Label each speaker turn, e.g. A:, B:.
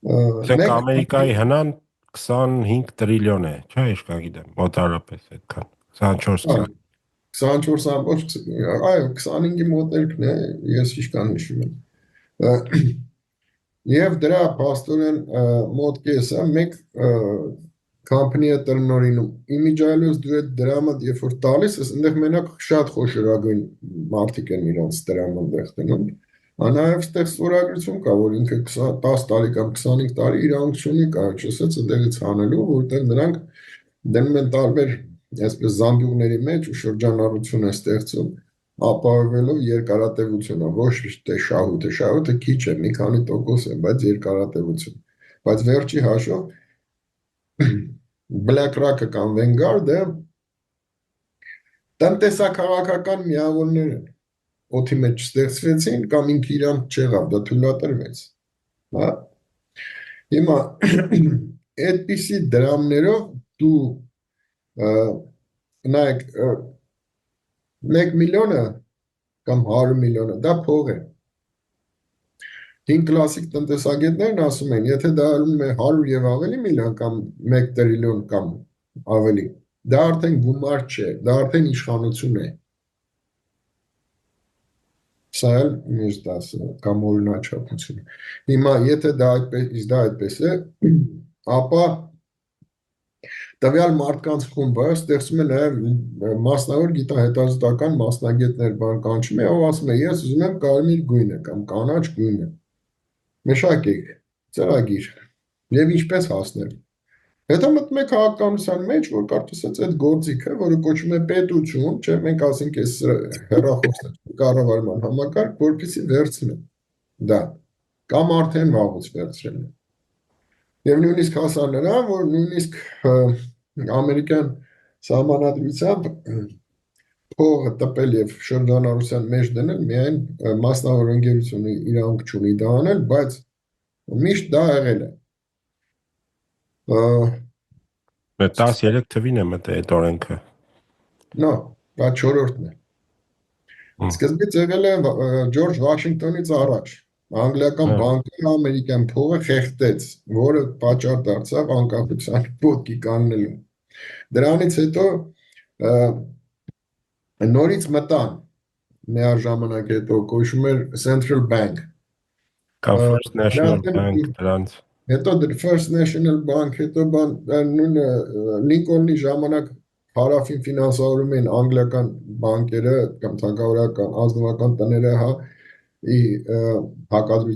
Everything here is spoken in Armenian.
A: Ասենք Ամերիկայի հնան 25 տրիլիոն է, չէ՞, ես գիտեմ, մոտարապես այդքան, 24-20։
B: 24 ամբողջ, այո, 25-ի մոտերքն է, ես իշքան նշում եմ։ Եվ դրա փաստորեն մոտ կեսը մեկ company է տնօրինում։ Իմիջիայլոց դու այդ դրամը երբ որ տալիս ես, այնտեղ մենակ շատ խոշորագույն մարդիկ են իրանց դրամը այնտեղ տնում։ Նաև ստեղ ստորագրություն կա, որ ինքը 10 տարի կամ 25 տարի իրավունք ունի, կարճ ասած, այնտեղից հանելու, որտեղ նրանք դնում են տարբեր այսպես զամբյուղների մեջ ու շրջանառություն է ստեղծում, ապահովելով երկարատևությունը, ոչ թե շահույթը, շահույթը քիչ է, մի քանի տոկոս է, բայց երկարատևություն։ Բայց վերջի հաշվով BlackRock-ը կամ Vanguard-ը տնտեսաքաղաքական միավորներ են, օդի մեջ ստեղծվեցին կամ ինքը իրանք չեղավ, դա թույլատրվեց։ Հա։ Հիմա այդպիսի դրամներով դու նայեք 1 միլիոնը կամ 100 միլիոնը դա փող է։ Հին կլասիկ տնտեսագետներն ասում են, եթե դա ալում է 100 եւ ավելի միլիոն կամ 1 տրիլիոն կամ ավելի, դա արդեն գումար չէ, դա արդեն իշխանություն է։ Սա էլ մյուս դասը կամ օրինաչափություն։ Հիմա եթե դա այդպես է, ապա տվյալ մարդկանց խումբը ստեղծում է նաև մասնավոր գիտահետազոտական մասնագետներ բան կանչում է, ով ասում է, ես ուզում եմ կարմիր գույնը կամ կանաչ գույնը։ Մշակեք ծրագիր եւ ինչպես հասնել։ Հետո մտնում եք քաղաքականության մեջ, որ կարծես այդ գործիքը, որը կոչվում է պետություն, չէ՞, մենք ասենք այս հեռախոսներ կառավարման համակարգ, որպեսզի վերցնեն դա կամ արդեն վաղուց վերցրել են։ Եվ նույնիսկ հասա նրան, որ նույնիսկ ամերիկյան սահմանադրությամբ փողը տպել եւ շրջանառության մեջ դնել միայն մասնավոր ընկերությունը իրավունք չունի դա անել, բայց միշտ դա եղել է։
A: 13 թվին է մտել այդ օրենքը։
B: Նո, դա 4-րդն է։ Սկզբից եղել է Ջորջ Վաշինգտոնից առաջ։ Անգլիական բանկը ամերիկյան փողը խեղդեց, որը պատճառ դարձավ անկախության ոտքի կանգնելու։ Դրանից հետո նորից մտան միաժամանակ հետո կոչվում էր Central Bank
A: կամ First National Bank դրանց։
B: Հետո First National Bank, հետո նույնը Լինկոլնի ժամանակ հարավին ֆինանսավորում են անգլիական բանկերը կամ թագավորական ազնվական տները, հա, հակադրություն